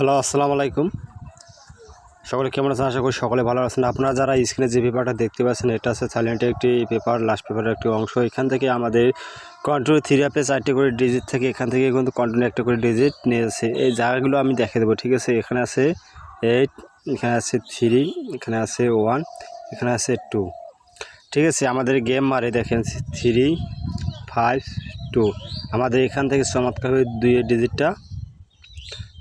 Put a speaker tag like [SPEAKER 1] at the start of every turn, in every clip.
[SPEAKER 1] Hello, আসসালামু আলাইকুম। সকলে কেমন আছেন? আশা করি সকলে ভালো আছেন। আপনারা যারা স্ক্রিনে যে পেপারটা দেখতে পাচ্ছেন, এটা হচ্ছে সাইলেন্টের একটি পেপার, লাস্ট পেপারের একটি অংশ। এখান থেকে আমাদের কন্টিনিউ 3 আপে 4টি করে ডিজিট থেকে, এখান থেকে কিন্তু কন্টিনিউ একটা করে ডিজিট নিয়েছে। এই জায়গাগুলো আমি দেখিয়ে দেবো, ঠিক আছে? এখানে আছে 8, এখানে আছে 3, এখানে আছে 1, এখানে আছে 2, ঠিক আছে? আমাদের গেম মারে দেখেন 3, 5, 2। আমাদের এখান থেকে চমৎকারভাবে 2 ডিজিটটা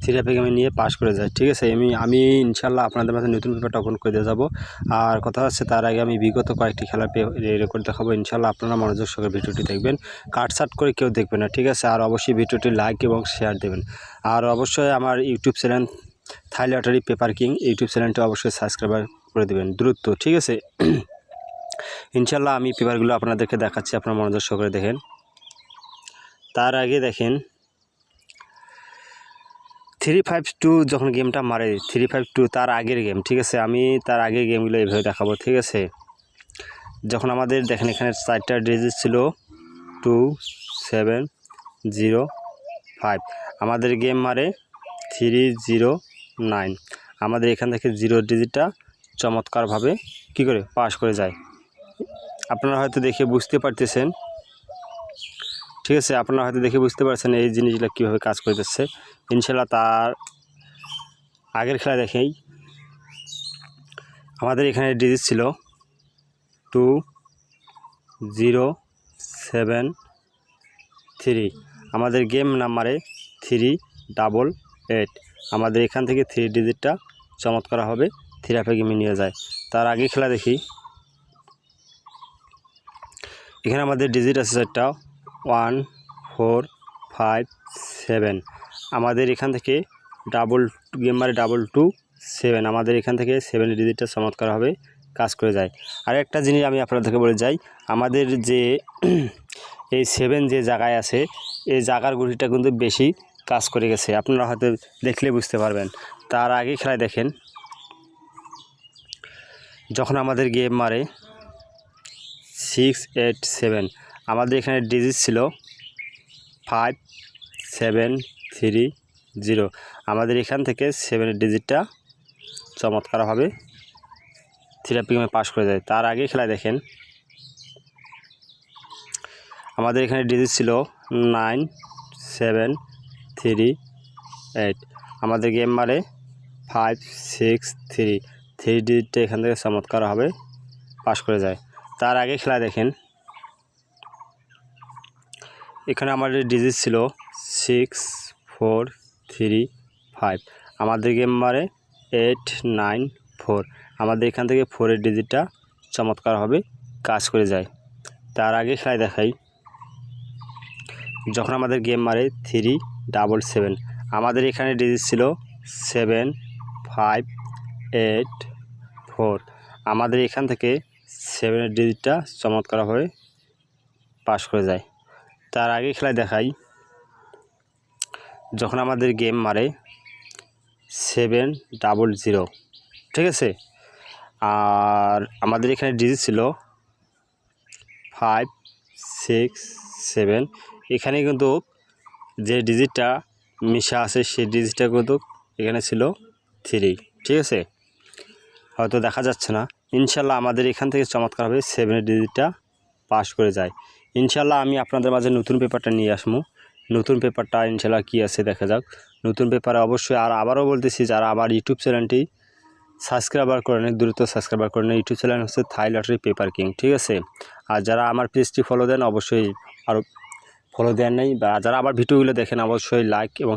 [SPEAKER 1] 3 আপে আমি নিয়ে পাস করে যাই, ঠিক আছে? আমি ইনশাল্লাহ আপনাদের মাঝে নতুন পেপারটা ওপেন করে দিয়ে যাবো। আর কথা হচ্ছে, তার আগে আমি বিগত কয়েকটি খেলার রেকর্ড দেখাবো। ইনশাল্লাহ আপনারা মনোযোগ সহকারে ভিডিওটি দেখবেন, কাটসাট করে কেউ দেখবেন না, ঠিক আছে? আর অবশ্যই ভিডিওটি লাইক এবং শেয়ার দেবেন। আর অবশ্যই আমার ইউটিউব চ্যানেল থাই লটারি পেপার কিং ইউটিউব চ্যানেলটি অবশ্যই সাবস্ক্রাইব করে দেবেন দ্রুত, ঠিক আছে? ইনশাল্লাহ আমি পেপারগুলো আপনাদেরকে দেখাচ্ছি, আপনারা মনোযোগ সহকারে দেখেন। তার আগে দেখেন 352 যখন গেমটা মারে 352 তার আগের গেম, ঠিক আছে? আমি তার আগের গেমগুলো এইভাবে দেখাবো, ঠিক আছে? যখন আমাদের দেখেন এখানে 4টা ডিজিট ছিল 2, 7, 0, 5। আমাদের গেম মারে 309। আমাদের এখান থেকে 0 ডিজিটটা চমৎকারভাবে কি করে পাস করে যায়, আপনারা হয়তো দেখে বুঝতে পারতেছেন, ঠিক আছে? আপনারা হয়তো দেখে বুঝতে পারছেন এই জিনিসগুলো কীভাবে কাজ করতেছে। ইনশাল্লাহ তার আগের খেলা দেখেই আমাদের এখানে ডিজিট ছিল 2, 0, 7, 3। আমাদের গেম নাম্বারে 388। আমাদের এখান থেকে 3 ডিজিটটা চমৎকার হবে 3 আপে গেমে নিয়ে যায়। তার আগে খেলা দেখি, এখানে আমাদের ডিজিট আছে 4টা 1, 4, 5, 7। আমাদের এখান থেকে গেম মারে 227। আমাদের এখান থেকে 7 ডিজিটটা চমৎকারভাবে কাজ করে যায়। আর একটা জিনিস আমি আপনাদেরকে বলে যাই, আমাদের যে এই 7 যে জায়গায় আছে, এই জায়গার গুলিটা কিন্তু বেশি কাজ করে গেছে, আপনারা হয়তো দেখলে বুঝতে পারবেন। তার আগে খেলায় দেখেন, যখন আমাদের গেম মারে 687। আমাদের এখানে ডিজিট ছিল 5, 7, 3, 0। আমাদের এখান থেকে 7 ডিজিটটা চমৎকারভাবে 3 আপে গেমে পাস করে যায়। তার আগে খেলায় দেখেন, আমাদের এখানে ডিজিট ছিল 9, 7, 3, 8। আমাদের গেম মারে 5, 6, 3 ডিজিটটা এখান থেকে চমৎকারভাবে পাস করে যায়। তার আগে খেলা দেখেন, এখানে আমাদের ডিজিট ছিল 6, 4, 3, 5। আমাদের গেম মারে 8, 9, 4। আমাদের এখান থেকে 4 ডিজিটটা চমৎকারভাবে কাজ করে যায়। তার আগে খেলায় দেখাই, যখন আমাদের গেম মারে 377। আমাদের এখানে ডিজিট ছিল 7, 5, 8, 4। আমাদের এখান থেকে 7 ডিজিটটা চমৎকারভাবে পাস করে যায়। তার আগে খেলায় দেখাই, যখন আমাদের গেম মারে 700, ঠিক আছে? আর আমাদের এখানে ডিজিট ছিল 5, 6, 7। এখানে কিন্তু যে ডিজিটটা মিশা আছে সেই ডিজিটটা কিন্তু এখানে ছিল 3, ঠিক আছে? হয়তো দেখা যাচ্ছে না। ইনশাল্লাহ আমাদের এখান থেকে চমৎকারভাবে 7 ডিজিটটা পাস করে যায়। ইনশাল্লাহ আমি আপনাদের মাঝে নতুন পেপারটা নিয়ে আসবো। নতুন পেপারটা ইনশাল্লাহ কী আছে দেখা যাক। নতুন পেপারে অবশ্যই আবারও বলতেছি, যারা আমার ইউটিউব চ্যানেলটি সাবস্ক্রাইবার করে নেন, দ্রুত সাবস্ক্রাইবার করে নেন। ইউটিউব চ্যানেল হচ্ছে থাই লটারি পেপার কিং, ঠিক আছে? আর যারা আমার পেজটি ফলো দেন অবশ্যই আরও ফলো দেন নাই, বা যারা আবার ভিডিওগুলো দেখেন অবশ্যই লাইক এবং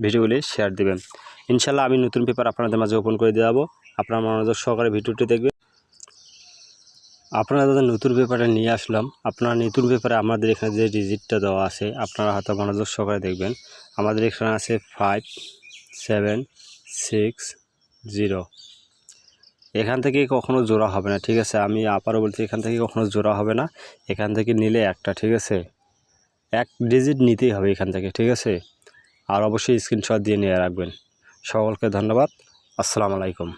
[SPEAKER 1] ভিডিওগুলি শেয়ার দেবেন। ইনশাল্লাহ আমি নতুন পেপার আপনাদের মাঝে ওপেন করে দেওয়াবো, আপনারা মনোযোগ সহকারে ভিডিওটি দেখবেন। আপনারা যাদের নতুন পেপারে নিয়ে আসলাম, আপনারা নতুন পেপারে আমাদের এখানে যে ডিজিটটা দেওয়া আছে আপনারা হয়তো মনোযোগ সহকারে দেখবেন। আমাদের এখানে আছে 5, 7, 6, 0। এখান থেকে কখনো জোড়া হবে না, ঠিক আছে? আমি আবারও বলছি, এখান থেকে কখনো জোড়া হবে না। এখান থেকে নিলে একটা, ঠিক আছে? 1 ডিজিট নিতেই হবে এখান থেকে, ঠিক আছে? আর অবশ্যই স্ক্রিনশট দিয়ে নিয়ে রাখবেন। সকলকে ধন্যবাদ। আসসালামু আলাইকুম।